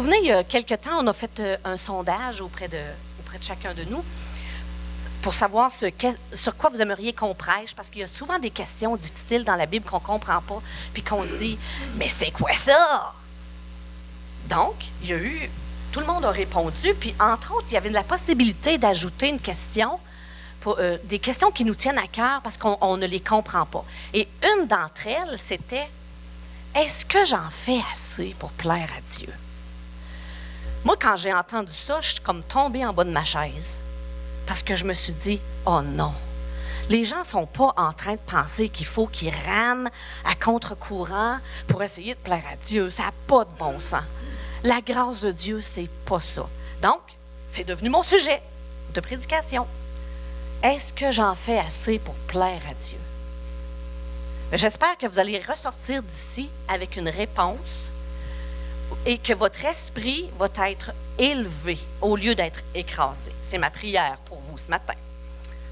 souvenez, il y a quelque temps, on a fait un sondage auprès de chacun de nous pour savoir sur quoi vous aimeriez qu'on prêche, parce qu'il y a souvent des questions difficiles dans la Bible qu'on ne comprend pas, puis qu'on se dit « Mais c'est quoi ça? » Donc, tout le monde a répondu, puis entre autres, il y avait la possibilité d'ajouter une question, des questions qui nous tiennent à cœur parce qu'on ne les comprend pas. Et une d'entre elles, c'était « Est-ce que j'en fais assez pour plaire à Dieu? » Moi, quand j'ai entendu ça, je suis comme tombée en bas de ma chaise. Parce que je me suis dit, oh non, les gens ne sont pas en train de penser qu'il faut qu'ils rament à contre-courant pour essayer de plaire à Dieu. Ça n'a pas de bon sens. La grâce de Dieu, c'est pas ça. Donc, c'est devenu mon sujet de prédication. Est-ce que j'en fais assez pour plaire à Dieu? J'espère que vous allez ressortir d'ici avec une réponse et que votre esprit va être élevé au lieu d'être écrasé. C'est ma prière pour vous ce matin.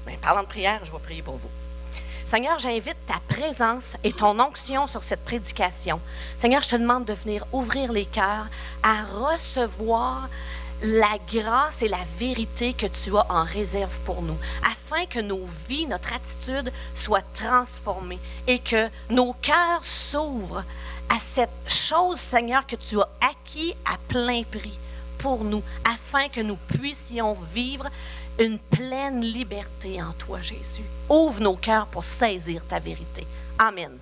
Mais parlant de prière, je vais prier pour vous. Seigneur, j'invite ta présence et ton onction sur cette prédication. Seigneur, je te demande de venir ouvrir les cœurs à recevoir la grâce et la vérité que tu as en réserve pour nous, afin que nos vies, notre attitude soient transformées et que nos cœurs s'ouvrent à cette chose, Seigneur, que tu as acquis à plein prix pour nous, afin que nous puissions vivre une pleine liberté en toi, Jésus. Ouvre nos cœurs pour saisir ta vérité. Amen.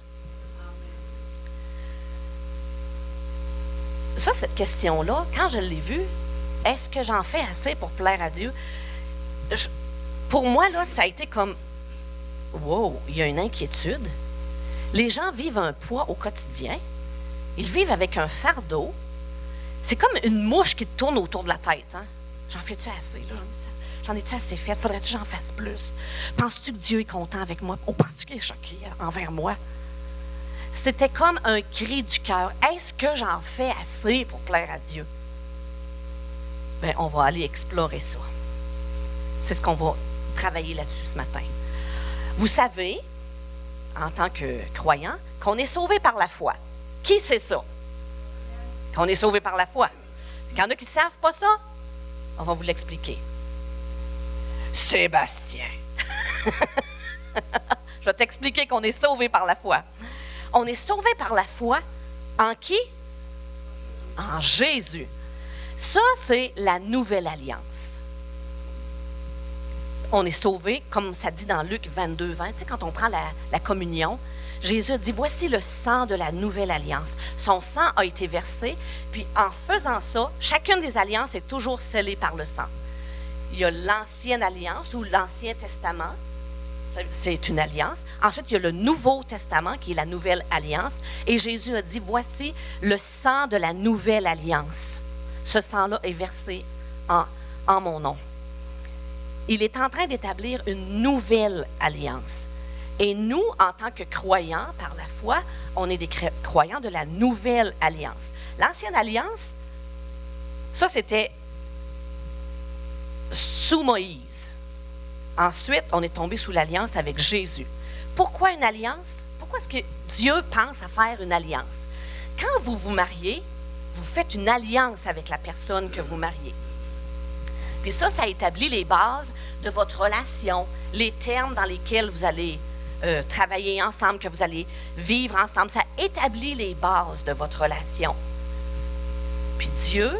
Ça, cette question-là, quand je l'ai vue, est-ce que j'en fais assez pour plaire à Dieu? Pour moi, là, ça a été comme, wow, il y a une inquiétude. Les gens vivent un poids au quotidien. Ils vivent avec un fardeau. C'est comme une mouche qui te tourne autour de la tête. Hein? J'en fais-tu assez? Là? J'en ai-tu assez fait? Faudrait-tu que j'en fasse plus? Penses-tu que Dieu est content avec moi? Ou penses-tu qu'il est choqué envers moi? C'était comme un cri du cœur. Est-ce que j'en fais assez pour plaire à Dieu? Bien, on va aller explorer ça. C'est ce qu'on va travailler là-dessus ce matin. Vous savez, en tant que croyant, qu'on est sauvé par la foi. Qui sait ça? Qu'on est sauvé par la foi. Il y en a qui ne savent pas ça? On va vous l'expliquer. Sébastien. Je vais t'expliquer qu'on est sauvé par la foi. On est sauvé par la foi en qui? En Jésus. Ça, c'est la nouvelle alliance. On est sauvé, comme ça dit dans Luc 22, 20. Tu sais, quand on prend la communion, Jésus a dit, voici le sang de la nouvelle alliance. Son sang a été versé, puis en faisant ça, chacune des alliances est toujours scellée par le sang. Il y a l'ancienne alliance ou l'Ancien Testament, c'est une alliance. Ensuite, il y a le Nouveau Testament qui est la nouvelle alliance. Et Jésus a dit, voici le sang de la nouvelle alliance. Ce sang-là est versé en mon nom. Il est en train d'établir une nouvelle alliance. Et nous, en tant que croyants, par la foi, on est des croyants de la nouvelle alliance. L'ancienne alliance, ça, c'était sous Moïse. Ensuite, on est tombé sous l'alliance avec Jésus. Pourquoi une alliance? Pourquoi est-ce que Dieu pense à faire une alliance? Quand vous vous mariez, vous faites une alliance avec la personne que vous mariez. Puis ça établit les bases de votre relation, les termes dans lesquels vous allez travailler ensemble, que vous allez vivre ensemble. Ça établit les bases de votre relation. Puis Dieu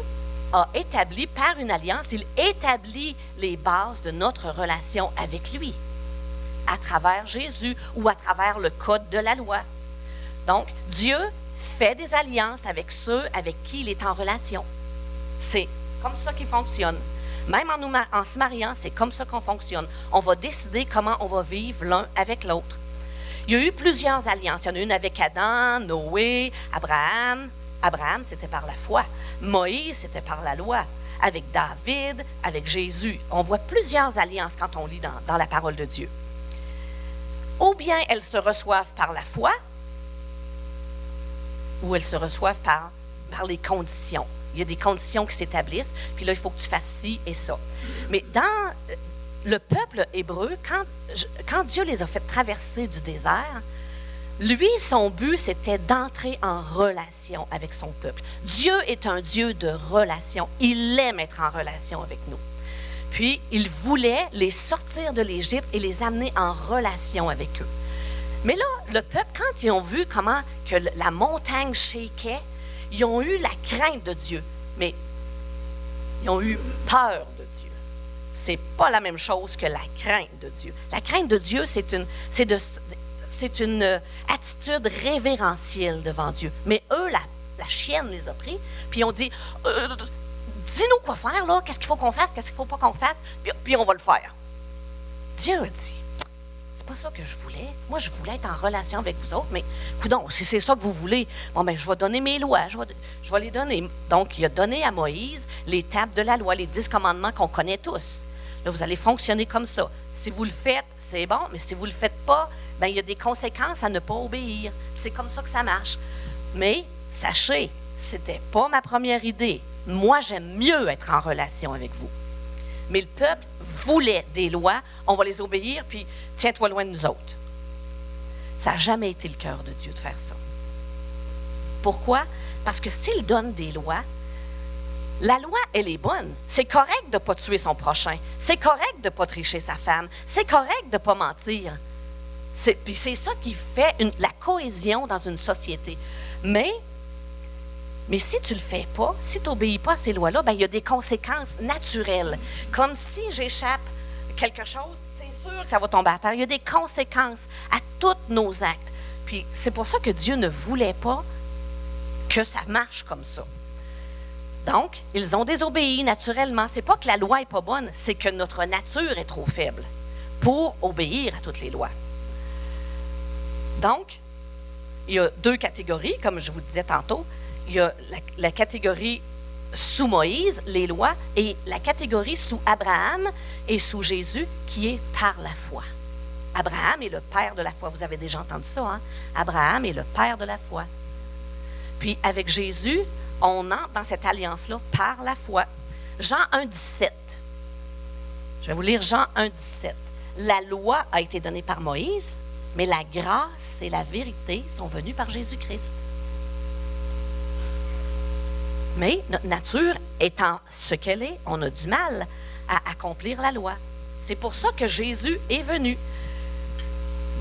a établi par une alliance, il établit les bases de notre relation avec lui, à travers Jésus ou à travers le code de la loi. Donc, Dieu fait des alliances avec ceux avec qui il est en relation. C'est comme ça qu'il fonctionne. Même en se mariant, c'est comme ça qu'on fonctionne. On va décider comment on va vivre l'un avec l'autre. Il y a eu plusieurs alliances. Il y en a une avec Adam, Noé, Abraham. Abraham, c'était par la foi. Moïse, c'était par la loi. Avec David, avec Jésus. On voit plusieurs alliances quand on lit dans la parole de Dieu. Ou bien elles se reçoivent par la foi, ou elles se reçoivent par les conditions. Il y a des conditions qui s'établissent, puis là, il faut que tu fasses ci et ça. Mais dans le peuple hébreu, quand Dieu les a fait traverser du désert, Lui, son but, c'était d'entrer en relation avec son peuple. Dieu est un Dieu de relation. Il aime être en relation avec nous. Puis, il voulait les sortir de l'Égypte et les amener en relation avec eux. Mais là, le peuple, quand ils ont vu comment que la montagne shakeait, ils ont eu la crainte de Dieu, mais ils ont eu peur de Dieu. C'est pas la même chose que la crainte de Dieu. La crainte de Dieu, c'est une attitude révérentielle devant Dieu. Mais eux, la chienne les a pris, puis ils ont dit dis-nous quoi faire, là, qu'est-ce qu'il faut qu'on fasse, qu'est-ce qu'il ne faut pas qu'on fasse, puis on va le faire. Dieu a dit c'est pas ça que je voulais. Moi, je voulais être en relation avec vous autres, mais coudonc, si c'est ça que vous voulez, bon, ben, je vais donner mes lois, je vais les donner. Donc, il a donné à Moïse les tables de la loi, les 10 commandements qu'on connaît tous. Là, vous allez fonctionner comme ça. Si vous le faites, c'est bon, mais si vous ne le faites pas, bien, il y a des conséquences à ne pas obéir. C'est comme ça que ça marche. Mais, sachez, ce n'était pas ma première idée. Moi, j'aime mieux être en relation avec vous. Mais le peuple voulait des lois, on va les obéir, puis tiens-toi loin de nous autres. Ça n'a jamais été le cœur de Dieu de faire ça. Pourquoi? Parce que s'il donne des lois, la loi, elle est bonne. C'est correct de ne pas tuer son prochain. C'est correct de ne pas tricher sa femme. C'est correct de ne pas mentir. Puis c'est ça qui fait la cohésion dans une société. Mais si tu ne le fais pas, si tu n'obéis pas à ces lois-là, bien, il y a des conséquences naturelles. Comme si j'échappe quelque chose, c'est sûr que ça va tomber à terre. Il y a des conséquences à tous nos actes. Puis c'est pour ça que Dieu ne voulait pas que ça marche comme ça. Donc, ils ont désobéi naturellement. C'est pas que la loi n'est pas bonne, c'est que notre nature est trop faible pour obéir à toutes les lois. Donc, il y a 2 catégories, comme je vous disais tantôt. Il y a la catégorie sous Moïse, les lois, et la catégorie sous Abraham et sous Jésus, qui est par la foi. Abraham est le père de la foi. Vous avez déjà entendu ça, hein? Abraham est le père de la foi. Puis, avec Jésus, on entre dans cette alliance-là par la foi. Jean 1, 17. Je vais vous lire Jean 1, 17. La loi a été donnée par Moïse, mais la grâce et la vérité sont venues par Jésus-Christ. Mais notre nature étant ce qu'elle est, on a du mal à accomplir la loi. C'est pour ça que Jésus est venu.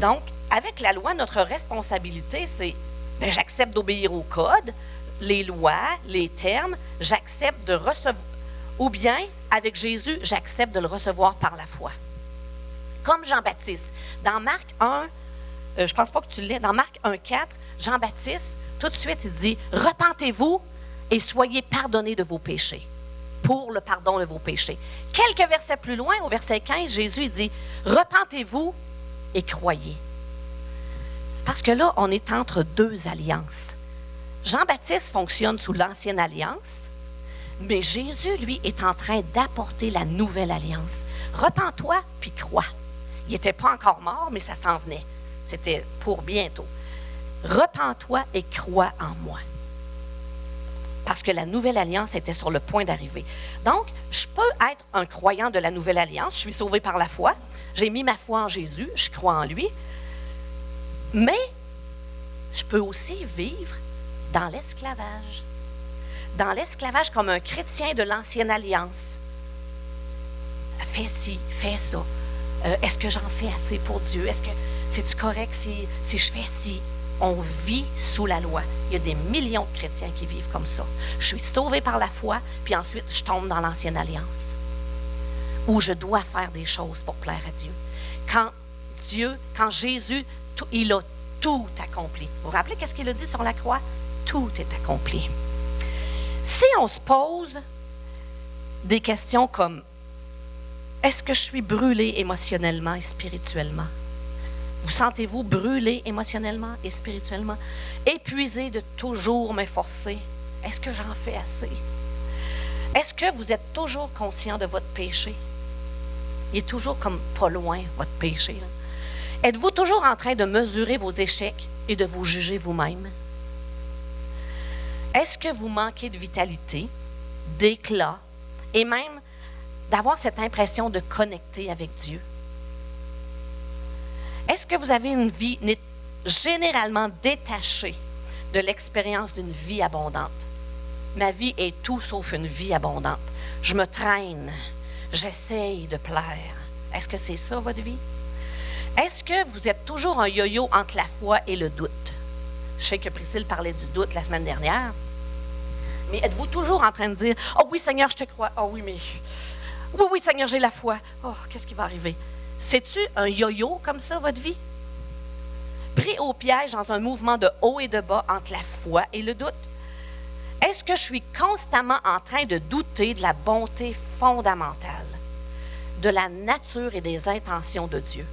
Donc, avec la loi, notre responsabilité, c'est j'accepte d'obéir au code, les lois, les termes, j'accepte de recevoir. Ou bien, avec Jésus, j'accepte de le recevoir par la foi. Comme Jean-Baptiste. Dans Marc 1, je ne pense pas que tu l'aies, dans Marc 1, 4, Jean-Baptiste, tout de suite, il dit « Repentez-vous et soyez pardonnés de vos péchés. » Pour le pardon de vos péchés. Quelques versets plus loin, au verset 15, Jésus il dit « Repentez-vous et croyez. » C'est parce que là, on est entre 2 alliances. Jean-Baptiste fonctionne sous l'ancienne alliance, mais Jésus, lui, est en train d'apporter la nouvelle alliance. Repens-toi, puis crois. Il n'était pas encore mort, mais ça s'en venait. C'était pour bientôt. Repens-toi et crois en moi. Parce que la nouvelle alliance était sur le point d'arriver. Donc, je peux être un croyant de la nouvelle alliance. Je suis sauvé par la foi. J'ai mis ma foi en Jésus. Je crois en lui. Mais, je peux aussi vivre dans l'esclavage. Dans l'esclavage comme un chrétien de l'ancienne alliance. Fais ci, fais ça. Est-ce que j'en fais assez pour Dieu? Est-ce que c'est-tu correct si je fais ci? On vit sous la loi. Il y a des millions de chrétiens qui vivent comme ça. Je suis sauvé par la foi, puis ensuite je tombe dans l'ancienne alliance. Où je dois faire des choses pour plaire à Dieu. Quand Jésus, il a tout accompli. Vous vous rappelez qu'est-ce qu'il a dit sur la croix? Tout est accompli. Si on se pose des questions comme est-ce que je suis brûlé émotionnellement et spirituellement? Vous sentez-vous brûlé émotionnellement et spirituellement? Épuisé de toujours m'efforcer? Est-ce que j'en fais assez? Est-ce que vous êtes toujours conscient de votre péché? Il est toujours comme pas loin, votre péché. Là. Êtes-vous toujours en train de mesurer vos échecs et de vous juger vous-même? Est-ce que vous manquez de vitalité, d'éclat et même d'avoir cette impression de connecter avec Dieu? Est-ce que vous avez une vie généralement détaché de l'expérience d'une vie abondante. Ma vie est tout sauf une vie abondante. Je me traîne, j'essaye de plaire. Est-ce que c'est ça, votre vie? Est-ce que vous êtes toujours un yo-yo entre la foi et le doute? Je sais que Priscille parlait du doute la semaine dernière. Mais êtes-vous toujours en train de dire « Oh oui, Seigneur, je te crois. Oh oui, mais... Oui, oui, Seigneur, j'ai la foi. Oh, qu'est-ce qui va arriver? » C'est-tu un yo-yo comme ça, votre vie? Pris au piège dans un mouvement de haut et de bas entre la foi et le doute? Est-ce que je suis constamment en train de douter de la bonté fondamentale, de la nature et des intentions de Dieu?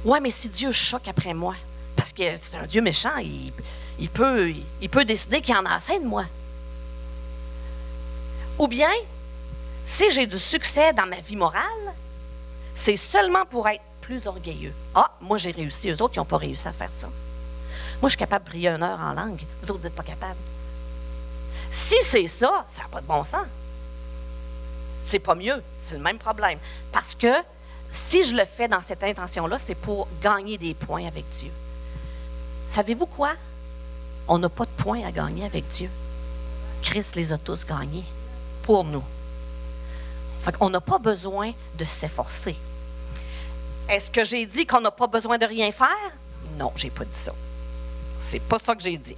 Ouais, mais si Dieu choque après moi, parce que c'est un Dieu méchant, il peut décider qu'il en a assez de moi. Ou bien, si j'ai du succès dans ma vie morale, c'est seulement pour être plus orgueilleux. Ah, moi j'ai réussi, eux autres, ils n'ont pas réussi à faire ça. Moi, je suis capable de prier 1 heure en langue, vous autres, vous n'êtes pas capables. Si c'est ça, ça n'a pas de bon sens. C'est pas mieux, c'est le même problème. Parce que si je le fais dans cette intention-là, c'est pour gagner des points avec Dieu. Savez-vous quoi? On n'a pas de points à gagner avec Dieu. Christ les a tous gagnés pour nous. Fait qu'on n'a pas besoin de s'efforcer. Est-ce que j'ai dit qu'on n'a pas besoin de rien faire? Non, j'ai pas dit ça. C'est pas ça que j'ai dit.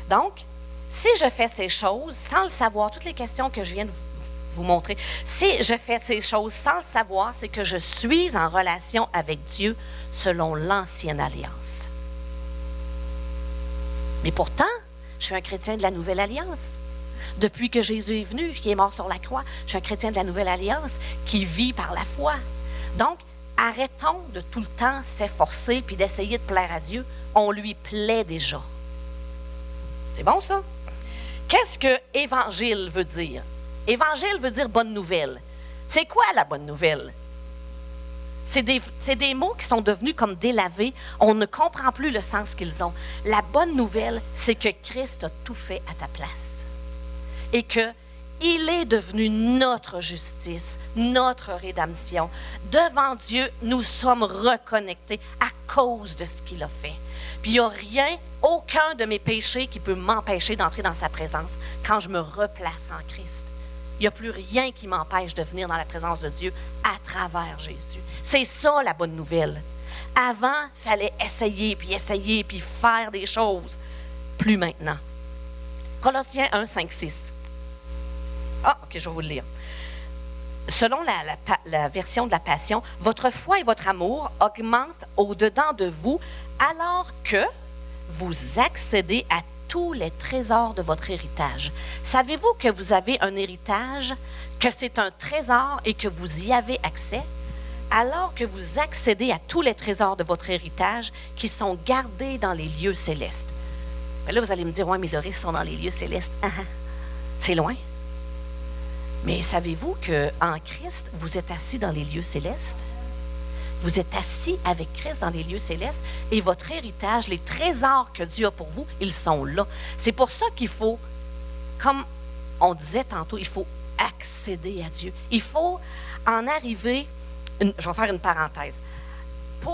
Donc, si je fais ces choses sans le savoir, toutes les questions que je viens de vous montrer, si je fais ces choses sans le savoir, c'est que je suis en relation avec Dieu selon l'ancienne alliance. Mais pourtant, je suis un chrétien de la nouvelle alliance. Depuis que Jésus est venu, qui est mort sur la croix, je suis un chrétien de la nouvelle alliance qui vit par la foi. Donc, arrêtons de tout le temps s'efforcer puis d'essayer de plaire à Dieu. On lui plaît déjà. C'est bon, ça? Qu'est-ce que évangile veut dire? Évangile veut dire bonne nouvelle. C'est quoi la bonne nouvelle? C'est des mots qui sont devenus comme délavés. On ne comprend plus le sens qu'ils ont. La bonne nouvelle, c'est que Christ a tout fait à ta place. Et qu'il est devenu notre justice, notre rédemption. Devant Dieu, nous sommes reconnectés à cause de ce qu'il a fait. Puis il n'y a rien, aucun de mes péchés qui peut m'empêcher d'entrer dans sa présence quand je me replace en Christ. Il n'y a plus rien qui m'empêche de venir dans la présence de Dieu à travers Jésus. C'est ça la bonne nouvelle. Avant, il fallait essayer, puis faire des choses. Plus maintenant. Colossiens 1, 5, 6. Ah, OK, je vais vous le lire. Selon la version de la Passion, votre foi et votre amour augmentent au-dedans de vous alors que vous accédez à tous les trésors de votre héritage. Savez-vous que vous avez un héritage, que c'est un trésor et que vous y avez accès? Alors que vous accédez à tous les trésors de votre héritage qui sont gardés dans les lieux célestes. Mais là, vous allez me dire, oui, mais Doris, sont dans les lieux célestes. C'est loin. Mais savez-vous qu'en Christ, vous êtes assis dans les lieux célestes? Vous êtes assis avec Christ dans les lieux célestes et votre héritage, les trésors que Dieu a pour vous, ils sont là. C'est pour ça qu'il faut, comme on disait tantôt, il faut accéder à Dieu. Il faut en arriver, je vais faire une parenthèse, tu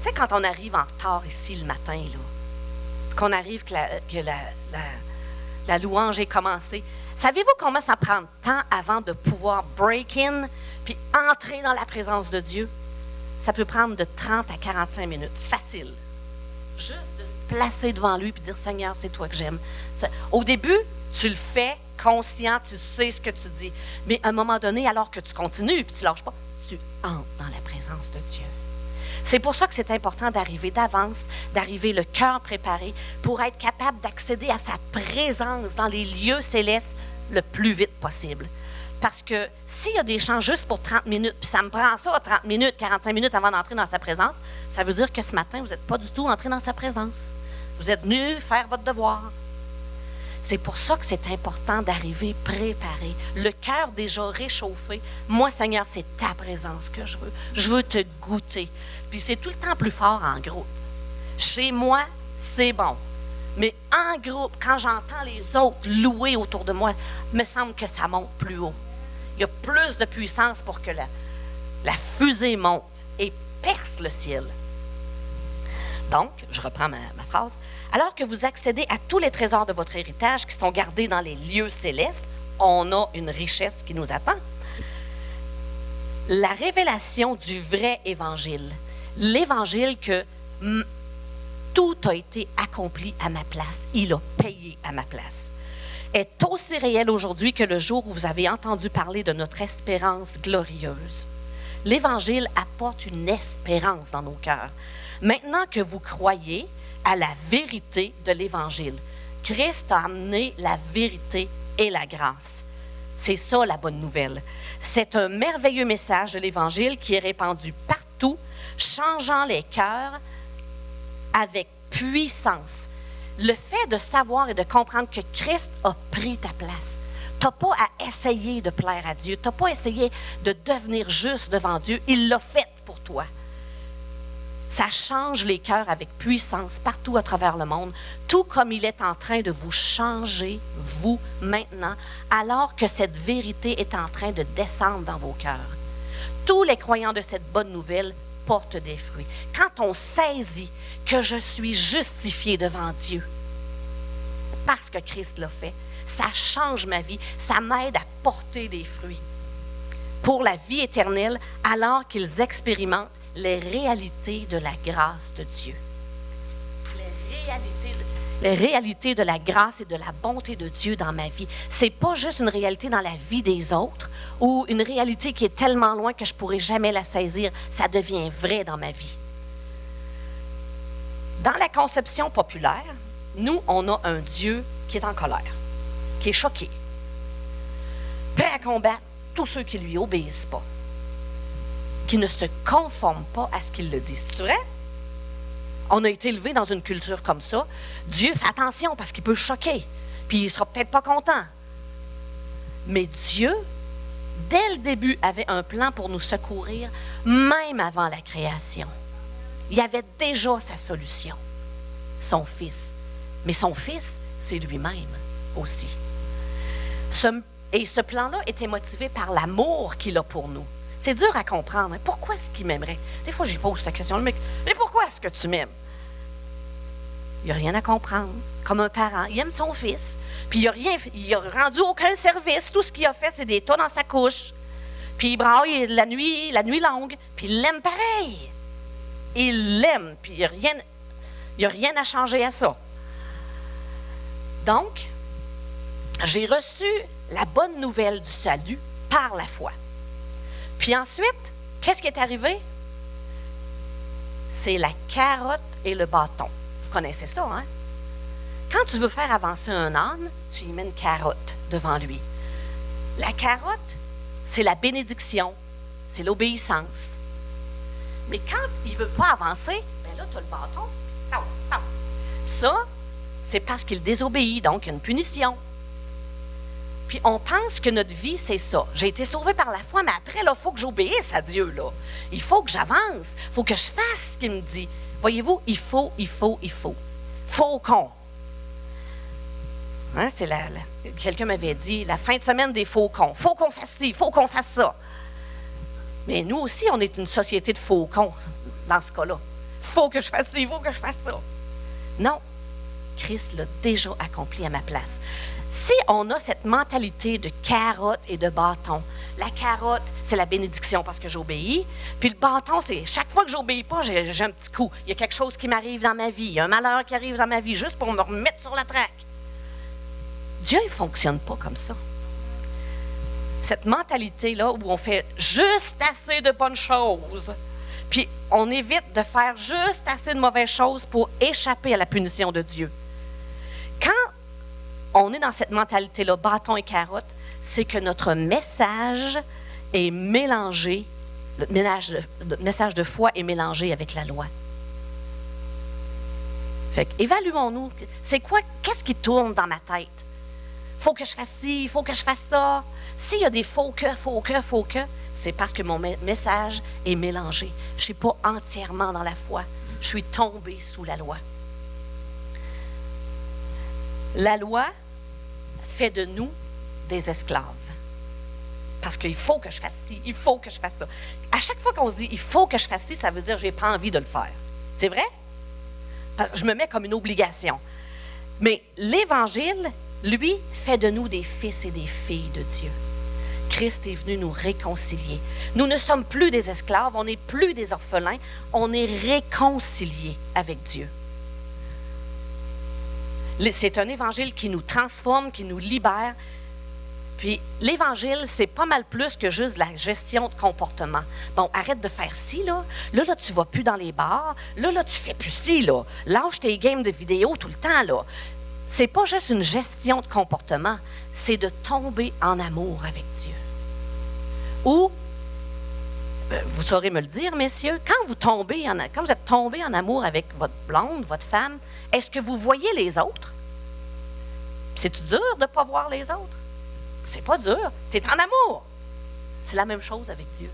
sais, quand on arrive en retard ici le matin, là, qu'on arrive que la louange est commencée, savez-vous combien ça prend de temps avant de pouvoir break in puis entrer dans la présence de Dieu? Ça peut prendre de 30 à 45 minutes. Facile. Juste de se placer devant lui puis dire, Seigneur, c'est toi que j'aime. Au début, tu le fais conscient, tu sais ce que tu dis. Mais à un moment donné, alors que tu continues puis tu ne lâches pas, tu entres dans la présence de Dieu. C'est pour ça que c'est important d'arriver d'avance, d'arriver le cœur préparé pour être capable d'accéder à sa présence dans les lieux célestes le plus vite possible. Parce que s'il y a des chants juste pour 30 minutes, puis ça me prend ça 30 minutes, 45 minutes avant d'entrer dans sa présence, ça veut dire que ce matin, vous n'êtes pas du tout entré dans sa présence. Vous êtes venu faire votre devoir. C'est pour ça que c'est important d'arriver préparé, le cœur déjà réchauffé. Moi, Seigneur, c'est ta présence que je veux. Je veux te goûter. Puis c'est tout le temps plus fort en groupe. Chez moi, c'est bon. Mais en groupe, quand j'entends les autres louer autour de moi, il me semble que ça monte plus haut. Il y a plus de puissance pour que la fusée monte et perce le ciel. Donc, je reprends ma phrase. Alors que vous accédez à tous les trésors de votre héritage qui sont gardés dans les lieux célestes, on a une richesse qui nous attend. La révélation du vrai évangile, l'évangile que tout a été accompli à ma place, il a payé à ma place, est aussi réel aujourd'hui que le jour où vous avez entendu parler de notre espérance glorieuse. L'Évangile apporte une espérance dans nos cœurs. Maintenant que vous croyez à la vérité de l'Évangile, Christ a amené la vérité et la grâce. C'est ça la bonne nouvelle. C'est un merveilleux message de l'Évangile qui est répandu partout, changeant les cœurs avec puissance. Le fait de savoir et de comprendre que Christ a pris ta place. Tu n'as pas à essayer de plaire à Dieu. Tu n'as pas essayé de devenir juste devant Dieu. Il l'a fait pour toi. Ça change les cœurs avec puissance partout à travers le monde, tout comme il est en train de vous changer, vous, maintenant, alors que cette vérité est en train de descendre dans vos cœurs. Tous les croyants de cette bonne nouvelle portent des fruits. Quand on saisit que je suis justifié devant Dieu, parce que Christ l'a fait, ça change ma vie, ça m'aide à porter des fruits pour la vie éternelle alors qu'ils expérimentent les réalités de la grâce de Dieu. Les réalités de la grâce et de la bonté de Dieu dans ma vie. Ce n'est pas juste une réalité dans la vie des autres ou une réalité qui est tellement loin que je ne pourrai jamais la saisir. Ça devient vrai dans ma vie. Dans la conception populaire, nous, on a un Dieu qui est en colère, qui est choqué, prêt à combattre tous ceux qui ne lui obéissent pas, qui ne se conforment pas à ce qu'il le dit. C'est vrai? On a été élevé dans une culture comme ça. Dieu fait attention parce qu'il peut choquer, puis il ne sera peut-être pas content. Mais Dieu, dès le début, avait un plan pour nous secourir, même avant la création. Il y avait déjà sa solution, son Fils. Mais son Fils, c'est lui-même aussi. Et ce plan-là était motivé par l'amour qu'il a pour nous. C'est dur à comprendre. Hein? Pourquoi est-ce qu'il m'aimerait? Des fois, j'y pose cette question. Mais pourquoi est-ce que tu m'aimes? Il n'y a rien à comprendre. Comme un parent, il aime son fils. Puis il n'a rendu aucun service. Tout ce qu'il a fait, c'est des tas dans sa couche. Puis il braille la nuit longue. Puis il l'aime pareil. Il l'aime. Puis il n'y a rien à changer à ça. Donc, j'ai reçu la bonne nouvelle du salut par la foi. Puis ensuite, qu'est-ce qui est arrivé? C'est la carotte et le bâton. Vous connaissez ça, hein? Quand tu veux faire avancer un âne, tu y mets une carotte devant lui. La carotte, c'est la bénédiction, c'est l'obéissance. Mais quand il ne veut pas avancer, bien là, tu as le bâton. Ça, c'est parce qu'il désobéit, donc il y a une punition. Puis on pense que notre vie, c'est ça. J'ai été sauvée par la foi, mais après, il faut que j'obéisse à Dieu. Là. Il faut que j'avance. Il faut que je fasse ce qu'il me dit. Voyez-vous, il faut. Faucon. Hein, quelqu'un m'avait dit, la fin de semaine des faucons. Faut qu'on fasse ci, faut qu'on fasse ça. Mais nous aussi, on est une société de faucons dans ce cas-là. Faut que je fasse ci, faut que je fasse ça. Non. Christ l'a déjà accompli à ma place. Si on a cette mentalité de carotte et de bâton, la carotte, c'est la bénédiction parce que j'obéis, puis le bâton, c'est chaque fois que j'obéis pas, j'ai un petit coup. Il y a quelque chose qui m'arrive dans ma vie, il y a un malheur qui arrive dans ma vie, juste pour me remettre sur la traque. Dieu, il ne fonctionne pas comme ça. Cette mentalité-là où on fait juste assez de bonnes choses, puis on évite de faire juste assez de mauvaises choses pour échapper à la punition de Dieu. Quand on est dans cette mentalité-là, bâton et carotte, c'est que notre message est mélangé, le message de foi est mélangé avec la loi. Fait qu'évaluons-nous. C'est quoi? Qu'est-ce qui tourne dans ma tête? Faut que je fasse ci, faut que je fasse ça. S'il y a des faut que, c'est parce que mon message est mélangé. Je ne suis pas entièrement dans la foi. Je suis tombée sous la loi. La loi fait de nous des esclaves. Parce qu'il faut que je fasse ci, il faut que je fasse ça. À chaque fois qu'on se dit « il faut que je fasse ci », ça veut dire « j'ai pas envie de le faire ». C'est vrai? Je me mets comme une obligation. Mais l'Évangile, lui, fait de nous des fils et des filles de Dieu. Christ est venu nous réconcilier. Nous ne sommes plus des esclaves, on n'est plus des orphelins, on est réconciliés avec Dieu. C'est un évangile qui nous transforme, qui nous libère. Puis l'évangile, c'est pas mal plus que juste la gestion de comportement. Bon, arrête de faire ci, là. Là, tu vas plus dans les bars. Là, tu fais plus ci, là. Lâche tes games de vidéo tout le temps, là. C'est pas juste une gestion de comportement, c'est de tomber en amour avec Dieu. Ou, vous saurez me le dire, messieurs, quand vous êtes tombés en amour avec votre blonde, votre femme, est-ce que vous voyez les autres? C'est-tu dur de ne pas voir les autres? C'est pas dur. Tu es en amour. C'est la même chose avec Dieu.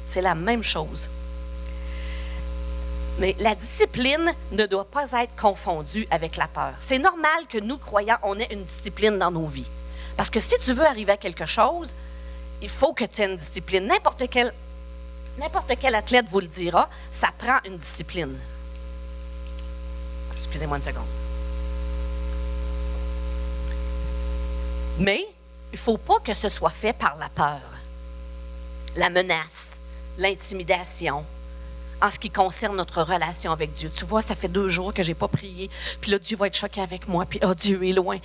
C'est la même chose. Mais la discipline ne doit pas être confondue avec la peur. C'est normal que nous, croyants, on ait une discipline dans nos vies. Parce que si tu veux arriver à quelque chose, il faut que tu aies une discipline. N'importe quel athlète vous le dira, ça prend une discipline. Excusez-moi une seconde. Mais il ne faut pas que ce soit fait par la peur, la menace, l'intimidation, en ce qui concerne notre relation avec Dieu. Tu vois, ça fait 2 jours que je n'ai pas prié, puis là, Dieu va être choqué avec moi, puis oh, Dieu est loin.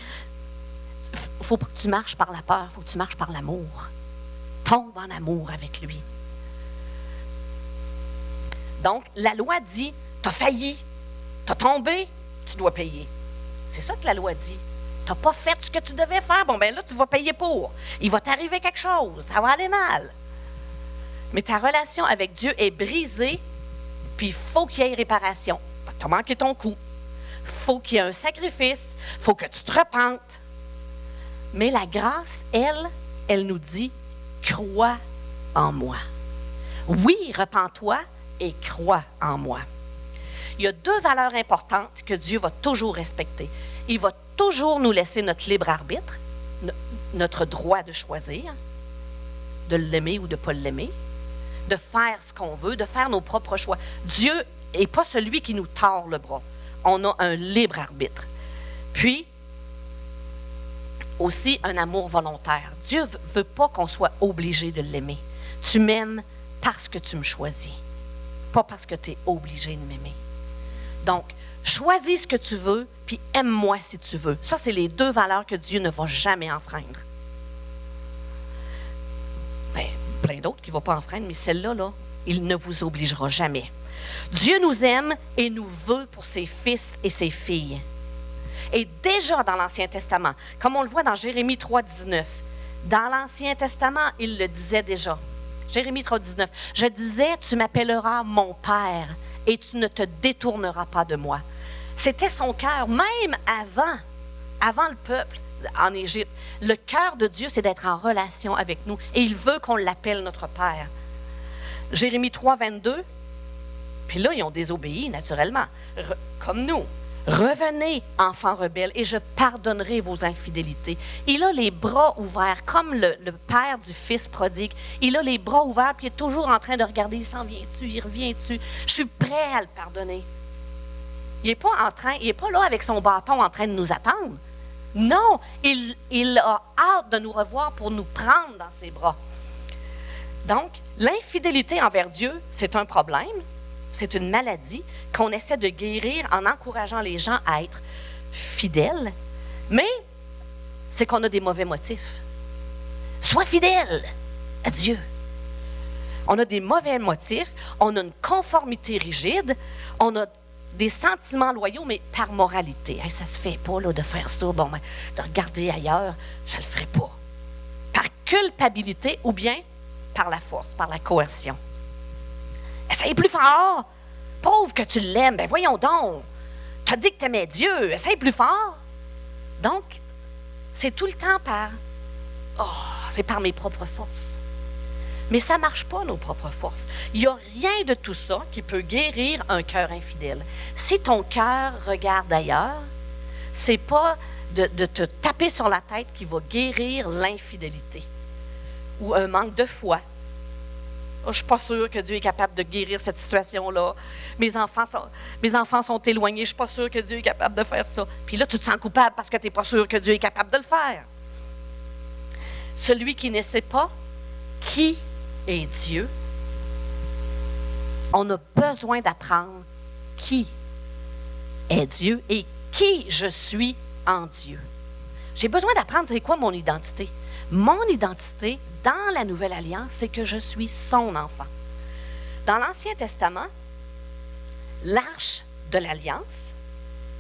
Il ne faut pas que tu marches par la peur, il faut que tu marches par l'amour. Tombe en amour avec lui. Donc, la loi dit, tu as failli, tu as tombé, tu dois payer. C'est ça que la loi dit. Tu n'as pas fait ce que tu devais faire, bon, ben là, tu vas payer pour. Il va t'arriver quelque chose, ça va aller mal. Mais ta relation avec Dieu est brisée, puis il faut qu'il y ait réparation. Tu as manqué ton coup. Il faut qu'il y ait un sacrifice. Il faut que tu te repentes. Mais la grâce, elle nous dit, crois en moi. Oui, repens-toi et crois en moi. Il y a 2 valeurs importantes que Dieu va toujours respecter. Il va toujours nous laisser notre libre arbitre, notre droit de choisir, de l'aimer ou de ne pas l'aimer, de faire ce qu'on veut, de faire nos propres choix. Dieu n'est pas celui qui nous tord le bras. On a un libre arbitre. Puis, aussi un amour volontaire. Dieu ne veut pas qu'on soit obligé de l'aimer. Tu m'aimes parce que tu me choisis, pas parce que tu es obligé de m'aimer. Donc, choisis ce que tu veux, puis aime-moi si tu veux. Ça, c'est les 2 valeurs que Dieu ne va jamais enfreindre. Ben, plein d'autres qui ne vont pas enfreindre, mais celle-là, là, il ne vous obligera jamais. Dieu nous aime et nous veut pour ses fils et ses filles. Et déjà dans l'Ancien Testament, comme on le voit dans Jérémie 3,19, dans l'Ancien Testament, il le disait déjà. Jérémie 3,19, « Je disais, tu m'appelleras mon Père et tu ne te détourneras pas de moi. » C'était son cœur, même avant le peuple en Égypte. Le cœur de Dieu, c'est d'être en relation avec nous et il veut qu'on l'appelle notre Père. Jérémie 3,22, puis là, ils ont désobéi naturellement, comme nous. Revenez, enfants rebelles, et je pardonnerai vos infidélités. Il a les bras ouverts, comme le père du fils prodigue. Il a les bras ouverts, puis il est toujours en train de regarder, il s'en vient-tu, il revient-tu. Je suis prêt à le pardonner. Il n'est pas là avec son bâton en train de nous attendre. Non, il a hâte de nous revoir pour nous prendre dans ses bras. Donc, l'infidélité envers Dieu, c'est un problème. C'est une maladie qu'on essaie de guérir en encourageant les gens à être fidèles, mais c'est qu'on a des mauvais motifs. Sois fidèle à Dieu. On a des mauvais motifs, on a une conformité rigide, on a des sentiments loyaux, mais par moralité. Hey, ça ne se fait pas là, de faire ça, bon, ben, de regarder ailleurs, je ne le ferai pas. Par culpabilité ou bien par la force, par la coercion. Essaye plus fort. Pauvre que tu l'aimes. Ben voyons donc. Tu as dit que tu aimais Dieu. Essaye plus fort. Donc, c'est tout le temps c'est par mes propres forces. Mais ça ne marche pas, nos propres forces. Il n'y a rien de tout ça qui peut guérir un cœur infidèle. Si ton cœur regarde ailleurs, ce n'est pas de te taper sur la tête qui va guérir l'infidélité ou un manque de foi Oh, je ne suis pas sûre que Dieu est capable de guérir cette situation-là. Mes enfants sont éloignés. Je ne suis pas sûre que Dieu est capable de faire ça. Puis là, tu te sens coupable parce que tu n'es pas sûr que Dieu est capable de le faire. Celui qui ne sait pas qui est Dieu, on a besoin d'apprendre qui est Dieu et qui je suis en Dieu. J'ai besoin d'apprendre c'est quoi mon identité. Mon identité dans la Nouvelle Alliance, c'est que je suis son enfant. Dans l'Ancien Testament, l'arche de l'Alliance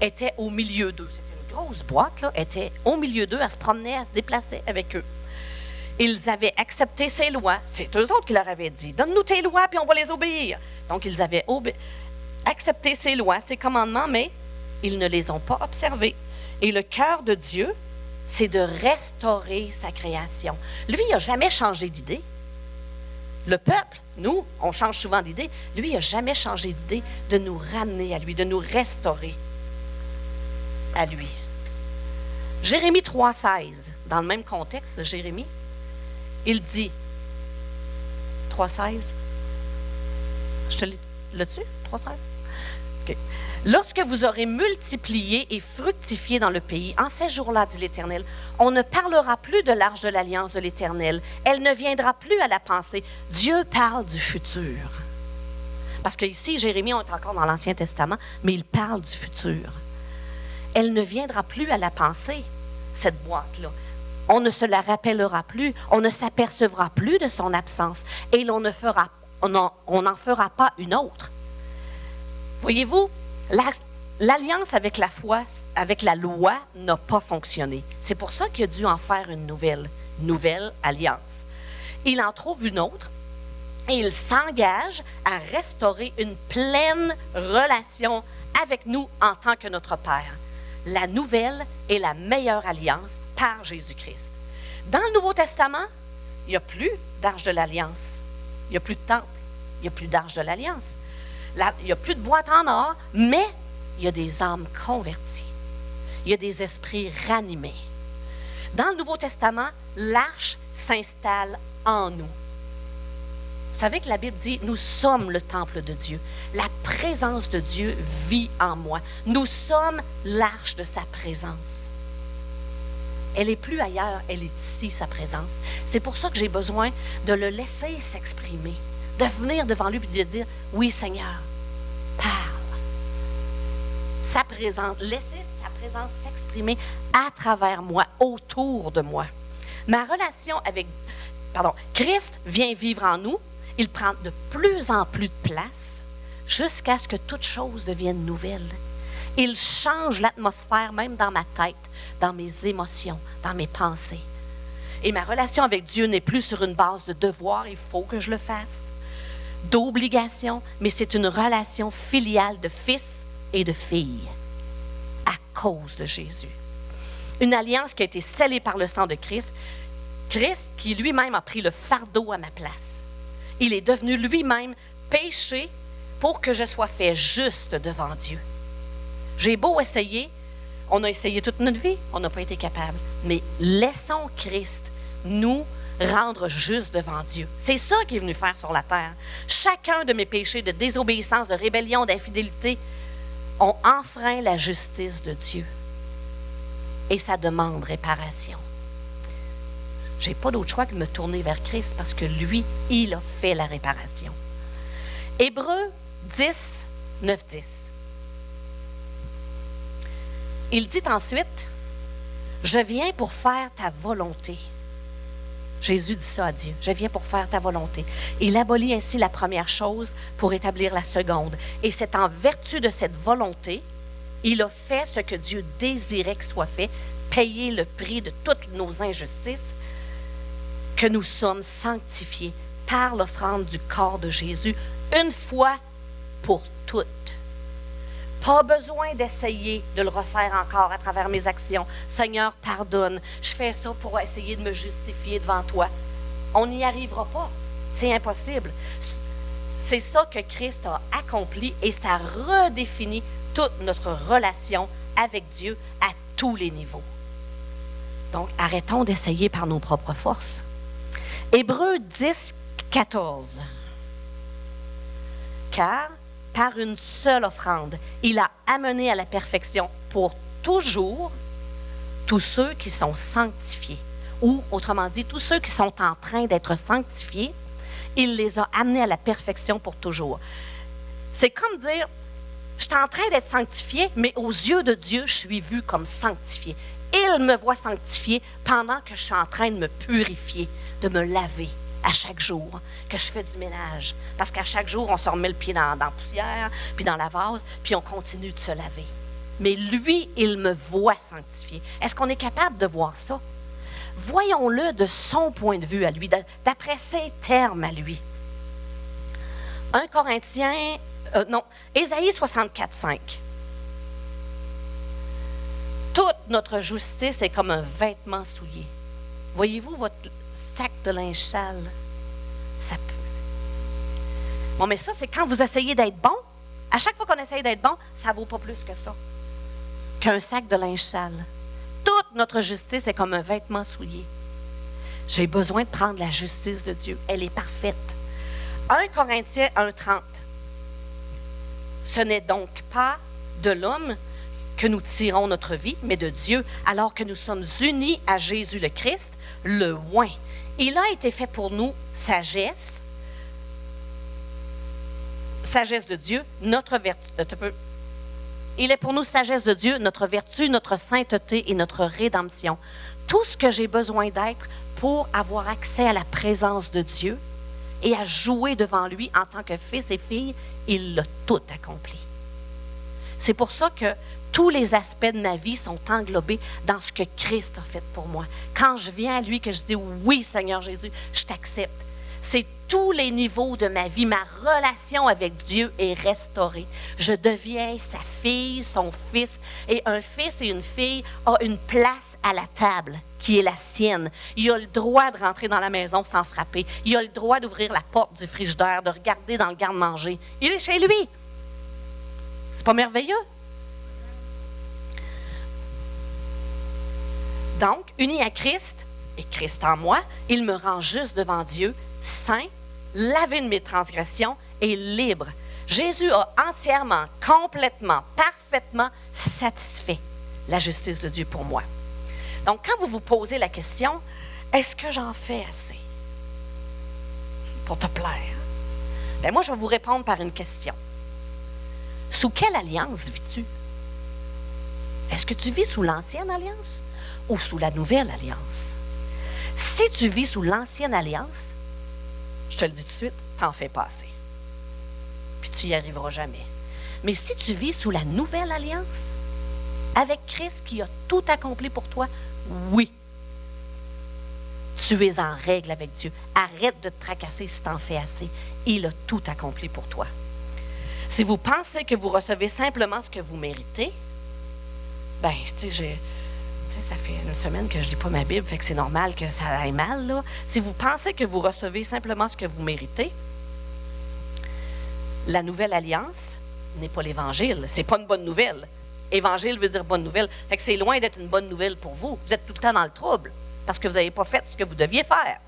était au milieu d'eux. C'était une grosse boîte, là, était au milieu d'eux, elle se promenait, elle se déplaçait avec eux. Ils avaient accepté ses lois. C'est eux autres qui leur avaient dit, donne-nous tes lois, puis on va les obéir. Donc, ils avaient accepté ses lois, ses commandements, mais ils ne les ont pas observés. Et le cœur de Dieu, c'est de restaurer sa création. Lui, il n'a jamais changé d'idée. Le peuple, nous, on change souvent d'idée. Lui, il n'a jamais changé d'idée de nous ramener à lui, de nous restaurer à lui. Jérémie 3,16, dans le même contexte, Jérémie, il dit, 3,16, je te l'ai, là-dessus, 3,16? OK. Lorsque vous aurez multiplié et fructifié dans le pays, en ces jours-là, dit l'Éternel, on ne parlera plus de l'arche de l'alliance de l'Éternel. Elle ne viendra plus à la pensée. Dieu parle du futur. Parce qu'ici, Jérémie, on est encore dans l'Ancien Testament, mais il parle du futur. Elle ne viendra plus à la pensée, cette boîte-là. On ne se la rappellera plus, on ne s'apercevra plus de son absence et on n'en fera pas une autre. Voyez-vous, l'alliance avec la foi, avec la loi, n'a pas fonctionné. C'est pour ça qu'il a dû en faire une nouvelle alliance. Il en trouve une autre et il s'engage à restaurer une pleine relation avec nous en tant que notre Père. La nouvelle et la meilleure alliance par Jésus-Christ. Dans le Nouveau Testament, il n'y a plus d'arche de l'Alliance. Il n'y a plus de temple. Il n'y a plus d'arche de l'Alliance. Il n'y a plus de boîte en or, mais il y a des âmes converties. Il y a des esprits ranimés. Dans le Nouveau Testament, l'arche s'installe en nous. Vous savez que la Bible dit, nous sommes le temple de Dieu. La présence de Dieu vit en moi. Nous sommes l'arche de sa présence. Elle n'est plus ailleurs, elle est ici, sa présence. C'est pour ça que j'ai besoin de le laisser s'exprimer, de venir devant lui et de dire, oui Seigneur, parle. Sa présence, laissez sa présence s'exprimer à travers moi, autour de moi. Ma relation avec, Christ vient vivre en nous. Il prend de plus en plus de place jusqu'à ce que toute chose devienne nouvelle. Il change l'atmosphère même dans ma tête, dans mes émotions, dans mes pensées. Et ma relation avec Dieu n'est plus sur une base de devoir, il faut que je le fasse, d'obligation, mais c'est une relation filiale de fils et de fille à cause de Jésus. Une alliance qui a été scellée par le sang de Christ, Christ qui lui-même a pris le fardeau à ma place. Il est devenu lui-même péché pour que je sois fait juste devant Dieu. J'ai beau essayer, on a essayé toute notre vie, on n'a pas été capable. Mais laissons Christ nous rendre justes devant Dieu. C'est ça qu'il est venu faire sur la terre. Chacun de mes péchés de désobéissance, de rébellion, d'infidélité ont enfreint la justice de Dieu. Et ça demande réparation. Je n'ai pas d'autre choix que de me tourner vers Christ parce que lui, il a fait la réparation. Hébreux 10, 9, 10. Il dit ensuite, « Je viens pour faire ta volonté. » Jésus dit ça à Dieu, « Je viens pour faire ta volonté. » Il abolit ainsi la première chose pour établir la seconde. Et c'est en vertu de cette volonté, il a fait ce que Dieu désirait que soit fait, payer le prix de toutes nos injustices, que nous sommes sanctifiés par l'offrande du corps de Jésus, une fois pour toutes. Pas besoin d'essayer de le refaire encore à travers mes actions. Seigneur, pardonne. Je fais ça pour essayer de me justifier devant toi. On n'y arrivera pas. C'est impossible. C'est ça que Christ a accompli et ça redéfinit toute notre relation avec Dieu à tous les niveaux. Donc, arrêtons d'essayer par nos propres forces. Hébreux 10, 14. Car, par une seule offrande, il a amené à la perfection pour toujours tous ceux qui sont sanctifiés. Ou, autrement dit, tous ceux qui sont en train d'être sanctifiés, il les a amenés à la perfection pour toujours. C'est comme dire, je suis en train d'être sanctifié, mais aux yeux de Dieu, je suis vu comme sanctifié. Il me voit sanctifié pendant que je suis en train de me purifier, de me laver à chaque jour, que je fais du ménage. Parce qu'à chaque jour, on se remet le pied dans la poussière, puis dans la vase, puis on continue de se laver. Mais lui, il me voit sanctifié. Est-ce qu'on est capable de voir ça? Voyons-le de son point de vue à lui, d'après ses termes à lui. 1 Corinthiens, Ésaïe 64, 5. Toute notre justice est comme un vêtement souillé. Voyez-vous votre sac de linge sale? Ça pue. Bon, mais ça, c'est quand vous essayez d'être bon. À chaque fois qu'on essaye d'être bon, ça ne vaut pas plus que ça, qu'un sac de linge sale. Toute notre justice est comme un vêtement souillé. J'ai besoin de prendre la justice de Dieu. Elle est parfaite. 1 Corinthiens 1,30. Ce n'est donc pas de l'homme que nous tirons notre vie, mais de Dieu, alors que nous sommes unis à Jésus le Christ, le oint. Il a été fait pour nous sagesse de Dieu, notre vertu. Il est pour nous sagesse de Dieu, notre vertu, notre sainteté et notre rédemption. Tout ce que j'ai besoin d'être pour avoir accès à la présence de Dieu et à jouer devant lui en tant que fils et fille, il l'a tout accompli. C'est pour ça que tous les aspects de ma vie sont englobés dans ce que Christ a fait pour moi. Quand je viens à lui, que je dis « Oui, Seigneur Jésus, je t'accepte », c'est tous les niveaux de ma vie. Ma relation avec Dieu est restaurée. Je deviens sa fille, son fils. Et un fils et une fille ont une place à la table qui est la sienne. Il a le droit de rentrer dans la maison sans frapper. Il a le droit d'ouvrir la porte du frigidaire, de regarder dans le garde-manger. Il est chez lui. C'est pas merveilleux? Donc, uni à Christ, et Christ en moi, il me rend juste devant Dieu, saint, lavé de mes transgressions et libre. Jésus a entièrement, complètement, parfaitement satisfait la justice de Dieu pour moi. Donc, quand vous vous posez la question, est-ce que j'en fais assez pour te plaire? Bien, moi, je vais vous répondre par une question. Sous quelle alliance vis-tu? Est-ce que tu vis sous l'ancienne alliance ou sous la nouvelle alliance? Si tu vis sous l'ancienne alliance, je te le dis tout de suite, t'en fais pas assez. Puis tu n'y arriveras jamais. Mais si tu vis sous la nouvelle alliance, avec Christ qui a tout accompli pour toi, oui, tu es en règle avec Dieu. Arrête de te tracasser si t'en fais assez. Il a tout accompli pour toi. Si vous pensez que vous recevez simplement ce que vous méritez, bien, tu sais, ça fait une semaine que je ne lis pas ma Bible, fait que c'est normal que ça aille mal, là. Si vous pensez que vous recevez simplement ce que vous méritez, la nouvelle alliance n'est pas l'Évangile. C'est pas une bonne nouvelle. Évangile veut dire bonne nouvelle. Fait que c'est loin d'être une bonne nouvelle pour vous. Vous êtes tout le temps dans le trouble parce que vous n'avez pas fait ce que vous deviez faire.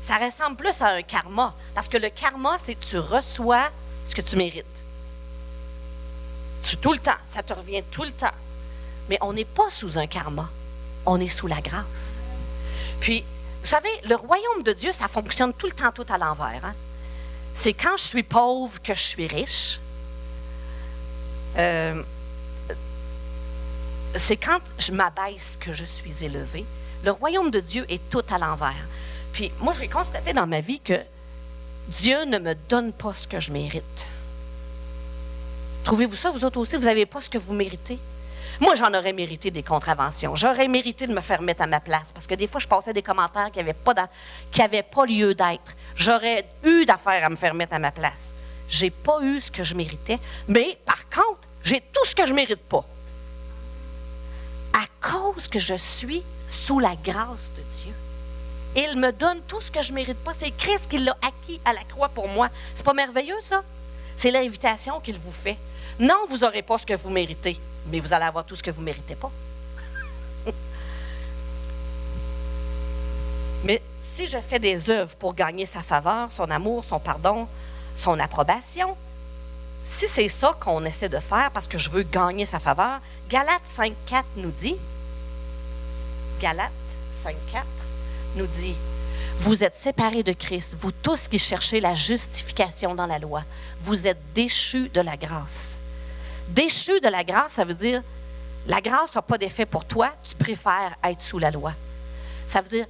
Ça ressemble plus à un karma. Parce que le karma, c'est que tu reçois ce que tu mérites. Tout le temps. Ça te revient tout le temps. Mais on n'est pas sous un karma. On est sous la grâce. Puis, vous savez, le royaume de Dieu, ça fonctionne tout le temps tout à l'envers. Hein? C'est quand je suis pauvre que je suis riche. C'est quand je m'abaisse que je suis élevé. Le royaume de Dieu est tout à l'envers. Puis, moi, j'ai constaté dans ma vie que Dieu ne me donne pas ce que je mérite. Trouvez-vous ça, vous autres aussi? Vous n'avez pas ce que vous méritez? Moi, j'en aurais mérité des contraventions. J'aurais mérité de me faire mettre à ma place parce que des fois, je passais des commentaires qui n'avaient pas lieu d'être. J'aurais eu d'affaires à me faire mettre à ma place. Je n'ai pas eu ce que je méritais, mais par contre, j'ai tout ce que je ne mérite pas. À cause que je suis sous la grâce de Dieu. Il me donne tout ce que je ne mérite pas. C'est Christ qui l'a acquis à la croix pour moi. C'est pas merveilleux, ça? C'est l'invitation qu'il vous fait. Non, vous n'aurez pas ce que vous méritez, mais vous allez avoir tout ce que vous ne méritez pas. Mais si je fais des œuvres pour gagner sa faveur, son amour, son pardon, son approbation, si c'est ça qu'on essaie de faire parce que je veux gagner sa faveur, Galates 5.4 nous dit, vous êtes séparés de Christ, vous tous qui cherchez la justification dans la loi. Vous êtes déchus de la grâce. Déchus de la grâce, ça veut dire, la grâce n'a pas d'effet pour toi, tu préfères être sous la loi. Ça veut dire,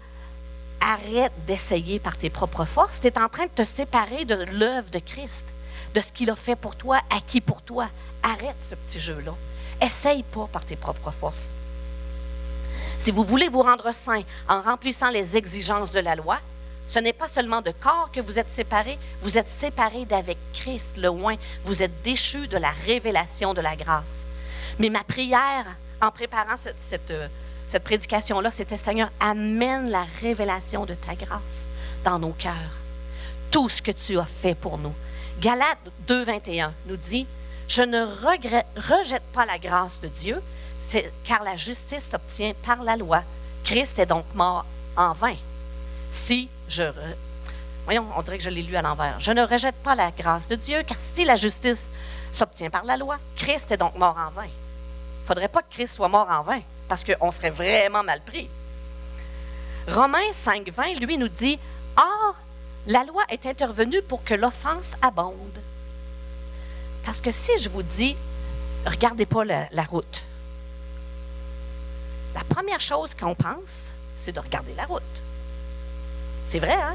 arrête d'essayer par tes propres forces. Tu es en train de te séparer de l'œuvre de Christ, de ce qu'il a fait pour toi, acquis pour toi. Arrête ce petit jeu-là. Essaye pas par tes propres forces. Si vous voulez vous rendre saint en remplissant les exigences de la loi, ce n'est pas seulement de corps que vous êtes séparés d'avec Christ, le oint. Vous êtes déchus de la révélation de la grâce. Mais ma prière, en préparant cette prédication-là, c'était, Seigneur, amène la révélation de ta grâce dans nos cœurs. Tout ce que tu as fait pour nous. Galates 2.21 nous dit, je ne rejette pas la grâce de Dieu, car la justice s'obtient par la loi. Christ est donc mort en vain. Voyons, on dirait que je l'ai lu à l'envers. Je ne rejette pas la grâce de Dieu, car si la justice s'obtient par la loi, Christ est donc mort en vain. Il ne faudrait pas que Christ soit mort en vain, parce qu'on serait vraiment mal pris. Romains 5.20, lui, nous dit, « Or, la loi est intervenue pour que l'offense abonde. » Parce que si je vous dis, regardez pas la route, la première chose qu'on pense, c'est de regarder la route. C'est vrai, hein?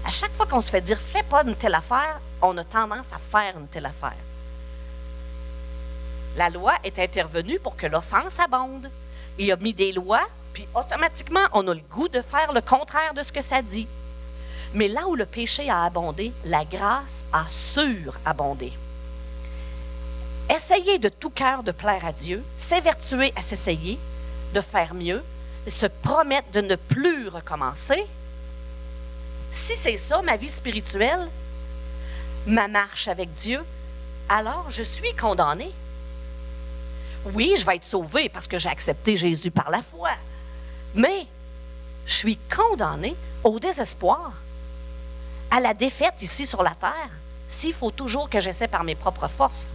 À chaque fois qu'on se fait dire « fais pas une telle affaire », on a tendance à faire une telle affaire. La loi est intervenue pour que l'offense abonde. Il a mis des lois, puis automatiquement, on a le goût de faire le contraire de ce que ça dit. Mais là où le péché a abondé, la grâce a surabondé. Essayez de tout cœur de plaire à Dieu, s'évertuer à s'essayer, de faire mieux, se promettre de ne plus recommencer. Si c'est ça, ma vie spirituelle, ma marche avec Dieu, alors je suis condamné. Oui, je vais être sauvé parce que j'ai accepté Jésus par la foi, mais je suis condamné au désespoir, à la défaite ici sur la terre, s'il faut toujours que j'essaie par mes propres forces.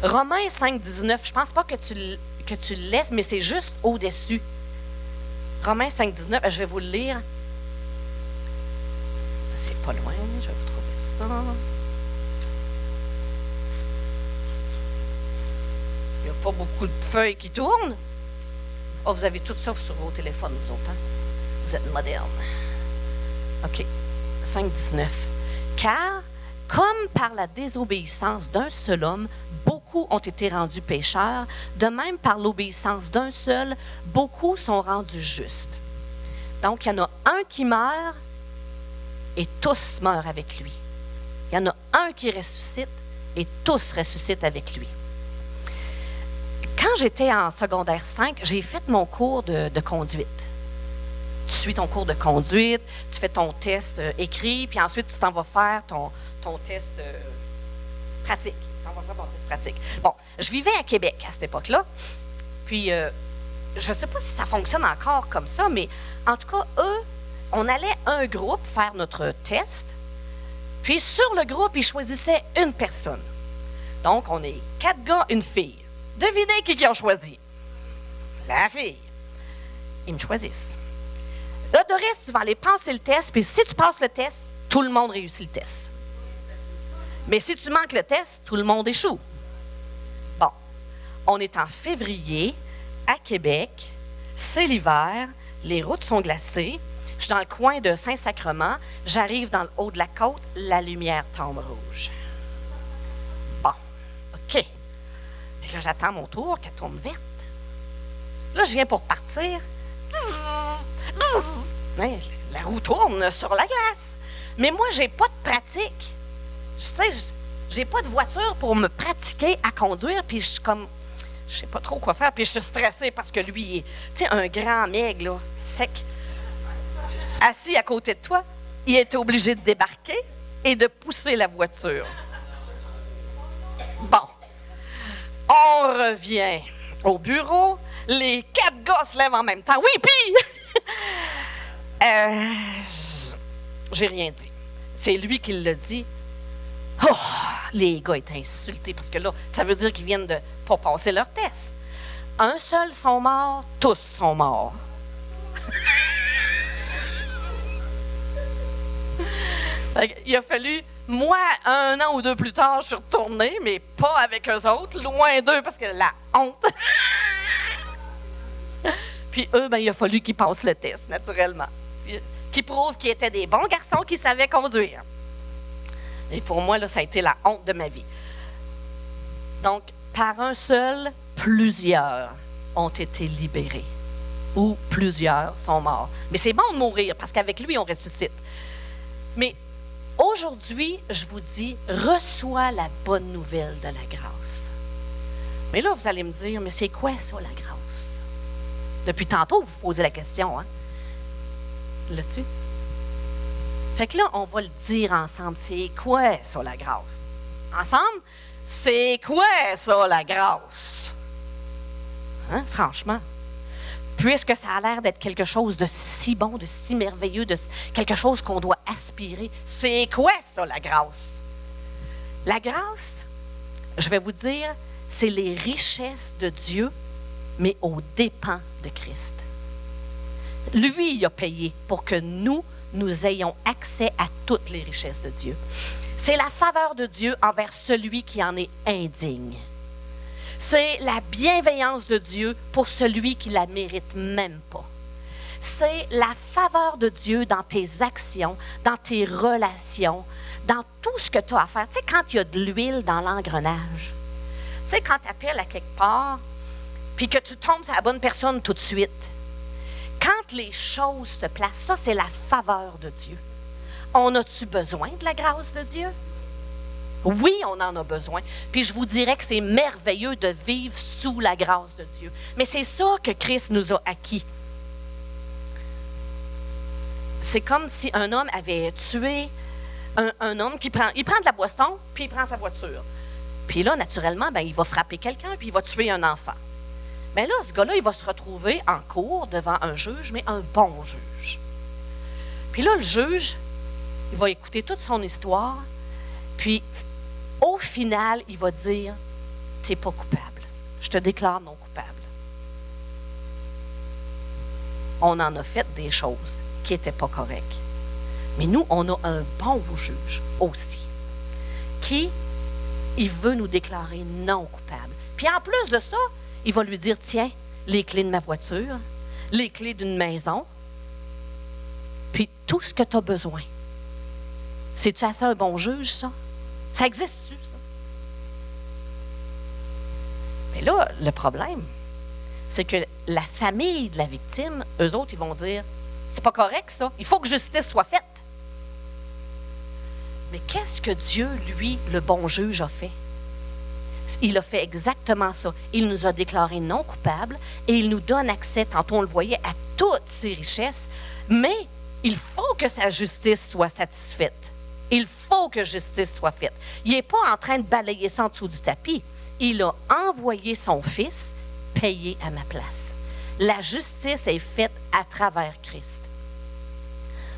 Romains 5.19, je ne pense pas que tu le laisses, mais c'est juste au-dessus. Romains 5.19, je vais vous le lire. C'est pas loin, je vais vous trouver ça. Il n'y a pas beaucoup de feuilles qui tournent. Oh, vous avez tout ça sur vos téléphones, vous autres, hein? Vous êtes modernes. OK. 5.19. Car, comme par la désobéissance d'un seul homme, beaucoup ont été rendus pécheurs, de même par l'obéissance d'un seul, beaucoup sont rendus justes. Donc, il y en a un qui meurt et tous meurent avec lui. Il y en a un qui ressuscite et tous ressuscitent avec lui. Quand j'étais en secondaire 5, j'ai fait mon cours de conduite. Tu suis ton cours de conduite, tu fais ton test écrit, puis ensuite tu t'en vas faire ton test pratique. Tu t'en vas faire ton test pratique. Bon, je vivais à Québec à cette époque-là, puis je ne sais pas si ça fonctionne encore comme ça, mais en tout cas, on allait un groupe faire notre test, puis sur le groupe, ils choisissaient une personne. Donc, on est 4 gars, une fille. Devinez qui ont choisi? La fille. Ils me choisissent. Là, Doris, tu vas aller passer le test, puis si tu passes le test, tout le monde réussit le test. Mais si tu manques le test, tout le monde échoue. Bon, on est en février, à Québec, c'est l'hiver, les routes sont glacées, je suis dans le coin de Saint-Sacrement, j'arrive dans le haut de la côte, la lumière tombe rouge. Bon, OK. Là, j'attends mon tour, qu'elle tourne verte. Là, je viens pour partir. La roue tourne sur la glace. Mais moi, j'ai pas de pratique. Je sais, j'ai pas de voiture pour me pratiquer à conduire, puis je suis comme, je sais pas trop quoi faire, puis je suis stressée parce que lui, il est, tu sais, un grand maigre, là, sec, assis à côté de toi, il était obligé de débarquer et de pousser la voiture. Bon. On revient au bureau. Les 4 gars se lèvent en même temps. Oui, puis... j'ai rien dit. C'est lui qui l'a dit. Oh, Les gars étaient insultés parce que là, ça veut dire qu'ils viennent de pas passer leur test. Un seul sont morts, tous sont morts. Il a fallu, moi, 1 an ou 2 plus tard, je suis retournée, mais pas avec eux autres, loin d'eux, parce que la honte. Puis eux, il a fallu qu'ils passent le test, naturellement. Qu'ils prouvent qu'ils étaient des bons garçons qui savaient conduire. Et pour moi, là, ça a été la honte de ma vie. Donc, par un seul, plusieurs ont été libérés. Ou plusieurs sont morts. Mais c'est bon de mourir, parce qu'avec lui, on ressuscite. Mais aujourd'hui, je vous dis, reçois la bonne nouvelle de la grâce. Mais là, vous allez me dire, mais c'est quoi ça, la grâce? Depuis tantôt, vous posez la question, hein? Là-dessus? Fait que là, on va le dire ensemble. C'est quoi ça, la grâce? Ensemble? C'est quoi ça, la grâce? Hein? Franchement. Puisque ça a l'air d'être quelque chose de si bon, de si merveilleux, de quelque chose qu'on doit aspirer. C'est quoi ça, la grâce? La grâce, je vais vous dire, c'est les richesses de Dieu, mais aux dépens de Christ. Lui, il a payé pour que nous ayons accès à toutes les richesses de Dieu. C'est la faveur de Dieu envers celui qui en est indigne. C'est la bienveillance de Dieu pour celui qui ne la mérite même pas. C'est la faveur de Dieu dans tes actions, dans tes relations, dans tout ce que tu as à faire. Tu sais, quand il y a de l'huile dans l'engrenage, tu sais, quand tu appelles à quelque part, puis que tu tombes sur la bonne personne tout de suite, quand les choses se placent, ça, c'est la faveur de Dieu. On a-tu besoin de la grâce de Dieu? Oui, on en a besoin. Puis je vous dirais que c'est merveilleux de vivre sous la grâce de Dieu. Mais c'est ça que Christ nous a acquis. C'est comme si un homme avait tué un homme il prend de la boisson, puis il prend sa voiture. Puis là, naturellement, il va frapper quelqu'un, puis il va tuer un enfant. Mais là, ce gars-là, il va se retrouver en cour devant un juge, mais un bon juge. Puis là, le juge, il va écouter toute son histoire, puis au final, il va dire, « T'es pas coupable. Je te déclare non coupable. » On en a fait des choses qui n'étaient pas correctes. Mais nous, on a un bon juge aussi, qui, il veut nous déclarer non coupable. Puis en plus de ça, il va lui dire, tiens, les clés de ma voiture, les clés d'une maison, puis tout ce que tu as besoin. C'est-tu assez un bon juge, ça? Ça existe-tu, ça? Mais là, le problème, c'est que la famille de la victime, eux autres, ils vont dire, c'est pas correct, ça. Il faut que justice soit faite. Mais qu'est-ce que Dieu, lui, le bon juge, a fait? Il a fait exactement ça. Il nous a déclarés non coupables et il nous donne accès, tantôt on le voyait, à toutes ses richesses, mais il faut que sa justice soit satisfaite. Il faut que justice soit faite. Il n'est pas en train de balayer ça en dessous du tapis. Il a envoyé son Fils payer à ma place. La justice est faite à travers Christ.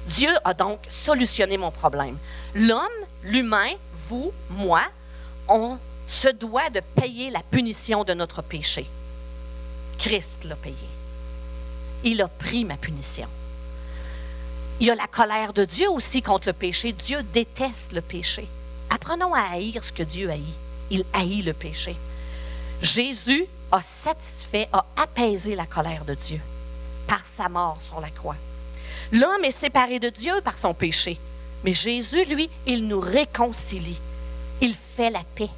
Dieu a donc solutionné mon problème. L'homme, l'humain, vous, moi, on se doit de payer la punition de notre péché. Christ l'a payé. Il a pris ma punition. Il y a la colère de Dieu aussi contre le péché. Dieu déteste le péché. Apprenons à haïr ce que Dieu haït. Il haït le péché. Jésus a satisfait, a apaisé la colère de Dieu par sa mort sur la croix. L'homme est séparé de Dieu par son péché. Mais Jésus, lui, il nous réconcilie. Il fait la paix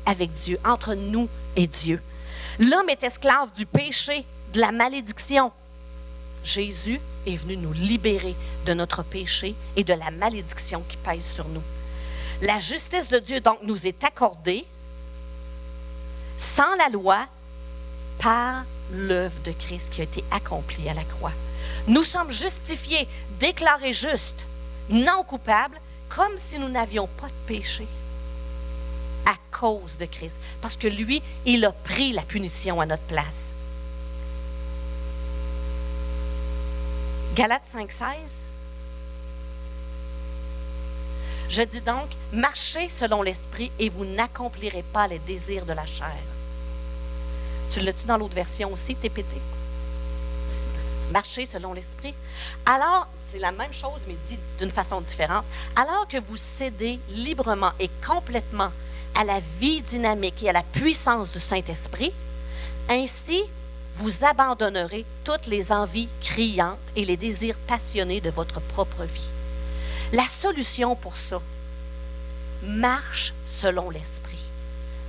avec Dieu, entre nous et Dieu. L'homme est esclave du péché, de la malédiction. Jésus est venu nous libérer de notre péché et de la malédiction qui pèse sur nous. La justice de Dieu, donc, nous est accordée sans la loi par l'œuvre de Christ qui a été accomplie à la croix. Nous sommes justifiés, déclarés justes, non coupables, comme si nous n'avions pas de péché à cause de Christ. Parce que lui, il a pris la punition à notre place. Galates 5,16. Je dis donc, marchez selon l'esprit et vous n'accomplirez pas les désirs de la chair. Tu l'as-tu dans l'autre version aussi, TPT? Marchez selon l'esprit. Alors, c'est la même chose, mais dit d'une façon différente. Alors que vous cédez librement et complètement à la vie dynamique et à la puissance du Saint-Esprit, ainsi, vous abandonnerez toutes les envies criantes et les désirs passionnés de votre propre vie. La solution pour ça, marche selon l'Esprit.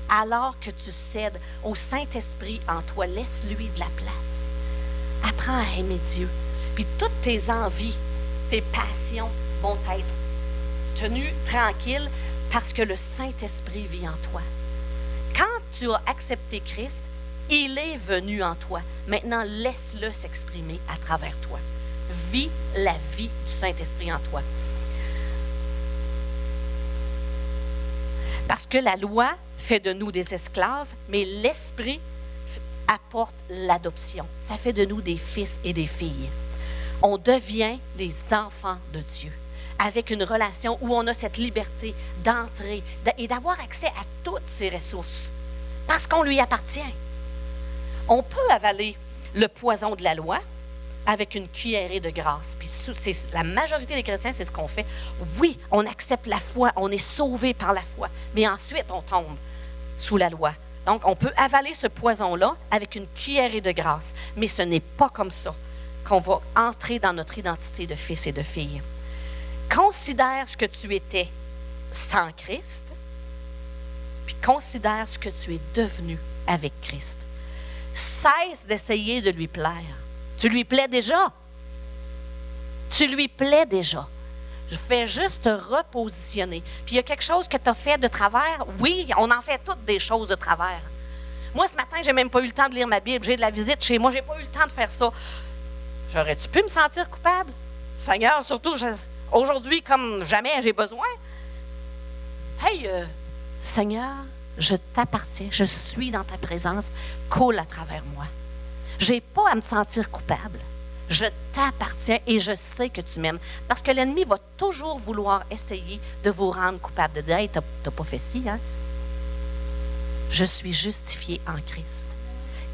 Alors que tu cèdes au Saint-Esprit en toi, laisse-lui de la place. Apprends à aimer Dieu. Puis toutes tes envies, tes passions vont être tenues tranquilles parce que le Saint-Esprit vit en toi. Quand tu as accepté Christ, il est venu en toi. Maintenant, laisse-le s'exprimer à travers toi. Vis la vie du Saint-Esprit en toi. Parce que la loi fait de nous des esclaves, mais l'Esprit apporte l'adoption. Ça fait de nous des fils et des filles. On devient les enfants de Dieu, avec une relation où on a cette liberté d'entrer et d'avoir accès à toutes ses ressources, parce qu'on lui appartient. On peut avaler le poison de la loi avec une cuillerée de grâce. Puis la majorité des chrétiens, c'est ce qu'on fait. Oui, on accepte la foi, on est sauvé par la foi, mais ensuite, on tombe sous la loi. Donc, on peut avaler ce poison-là avec une cuillerée de grâce, mais ce n'est pas comme ça qu'on va entrer dans notre identité de fils et de fille. Considère ce que tu étais sans Christ, puis considère ce que tu es devenu avec Christ. Cesse d'essayer de lui plaire. Tu lui plais déjà. Tu lui plais déjà. Je fais juste te repositionner. Puis il y a quelque chose que tu as fait de travers. Oui, on en fait toutes des choses de travers. Moi, ce matin, j'ai même pas eu le temps de lire ma Bible. J'ai de la visite chez moi. J'ai pas eu le temps de faire ça. J'aurais-tu pu me sentir coupable? Seigneur, surtout aujourd'hui, comme jamais, j'ai besoin. Hey, Seigneur, je t'appartiens. Je suis dans ta présence. Coule à travers moi. Je n'ai pas à me sentir coupable. Je t'appartiens et je sais que tu m'aimes. Parce que l'ennemi va toujours vouloir essayer de vous rendre coupable, de dire « Hey, t'as pas fait ci, hein? » Je suis justifié en Christ.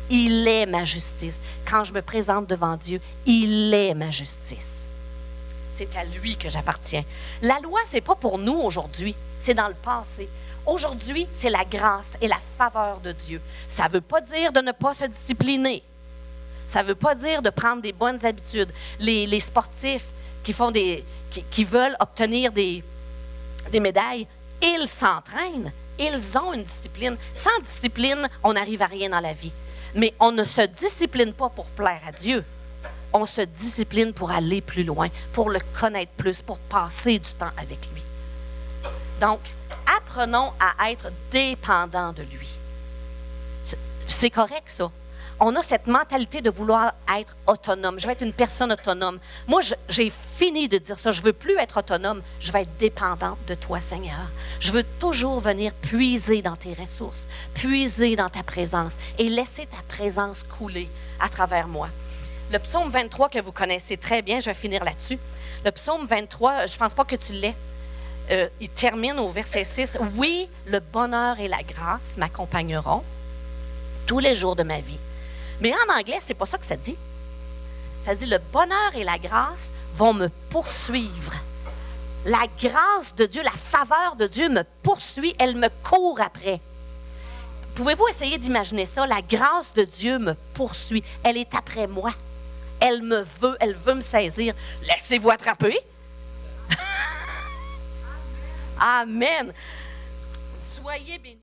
Il est ma justice. Quand je me présente devant Dieu, il est ma justice. C'est à lui que j'appartiens. La loi, ce n'est pas pour nous aujourd'hui. C'est dans le passé. Aujourd'hui, c'est la grâce et la faveur de Dieu. Ça ne veut pas dire de ne pas se discipliner. Ça ne veut pas dire de prendre des bonnes habitudes. Les sportifs qui veulent obtenir des médailles, ils s'entraînent. Ils ont une discipline. Sans discipline, on n'arrive à rien dans la vie. Mais on ne se discipline pas pour plaire à Dieu. On se discipline pour aller plus loin, pour le connaître plus, pour passer du temps avec lui. Donc, apprenons à être dépendants de lui. C'est correct, ça. On a cette mentalité de vouloir être autonome. Je vais être une personne autonome. Moi, j'ai fini de dire ça. Je ne veux plus être autonome. Je vais être dépendante de toi, Seigneur. Je veux toujours venir puiser dans tes ressources, puiser dans ta présence et laisser ta présence couler à travers moi. Le psaume 23 que vous connaissez très bien, je vais finir là-dessus. Le psaume 23, je ne pense pas que tu l'aies. Il termine au verset 6. « Oui, le bonheur et la grâce m'accompagneront tous les jours de ma vie. » Mais en anglais, c'est pas ça que ça dit. Ça dit, le bonheur et la grâce vont me poursuivre. La grâce de Dieu, la faveur de Dieu me poursuit, elle me court après. Pouvez-vous essayer d'imaginer ça? La grâce de Dieu me poursuit. Elle est après moi. Elle veut me saisir. Laissez-vous attraper. Amen. Soyez bénis.